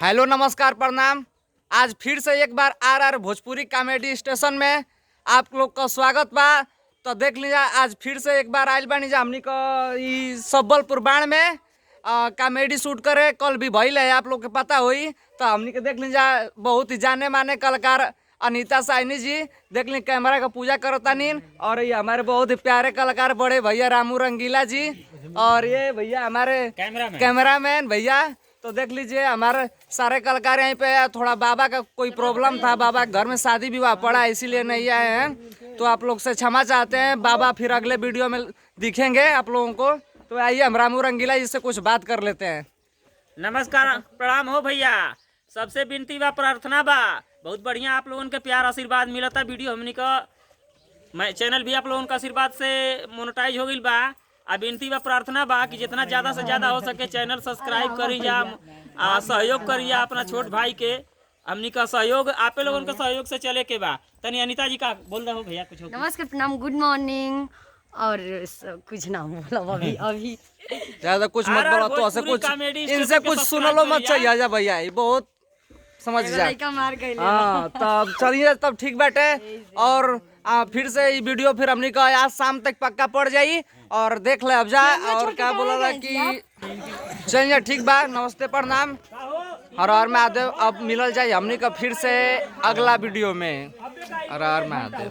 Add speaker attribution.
Speaker 1: Hello नमस्कार प्रणाम। आज फिर से एक बार आर भोजपुरी कॉमेडी स्टेशन में आप लोग का स्वागत बा। तो देख लीजिए आज फिर से एक बार आयल बानी जा हमनी को ई सबलपुर बाण में कॉमेडी शूट करे। कल भी भइल है, आप लोग के पता हुई। तो हमनी के देख लीजिए बहुत ही जाने माने कलाकार अनीता साइनी जी देख ली कैमरा का पूजा करता नीन। और ये हमारे बहुत ही प्यारे कलाकार बड़े भैया रामू रंगीला जी और ये भैया हमारे कैमरामैन भैया। तो देख लीजिए हमारे सारे कलाकार यहीं पे। थोड़ा बाबा का कोई प्रॉब्लम था, बाबा के घर में शादी विवाह पड़ा इसीलिए नहीं आए हैं। तो आप लोग से क्षमा चाहते हैं। बाबा फिर अगले वीडियो में दिखेंगे आप लोगों को। तो आइए हम रामू रंगीला जी से कुछ बात कर लेते हैं।
Speaker 2: नमस्कार प्रणाम हो भैया। सबसे विनती बा प्रार्थना बा, बहुत बढ़िया आप लोगों के प्यार आशीर्वाद मिला था। वीडियो हमनी का चैनल भी आप लोगों का आशीर्वाद से मोनेटाइज हो गई बा। अब विनती बा प्रार्थना बा कि जितना ज़्यादा से ज़्यादा हो सके चैनल सब्सक्राइब करी जा, सहयोग करी जा अपना छोट भाई के। हमनी का सहयोग आप लोगों के सहयोग से चले के बा। तनी अनीता जी का बोल रहे हो भैया कुछ हो?
Speaker 3: नमस्कार प्रणाम, गुड मॉर्निंग। और कुछ ना मतलब अभी
Speaker 1: ज्यादा कुछ मत बोलो तो ऐसे कुछ इनसे कुछ सुन लो मत चाहिए आजा भैया, ये बहुत समझ जा। हाँ तब चलिए तब ठीक बैठे। और फिर से ये वीडियो फिर हमने का आज शाम तक पक्का पड़ जाई और देख ले अब जा। और क्या बोला कि चलिए ठीक बा, नमस्ते प्रणाम, हर हर महादेव। अब मिलल जाए हमने का फिर से अगला वीडियो में। हर हर महादेव।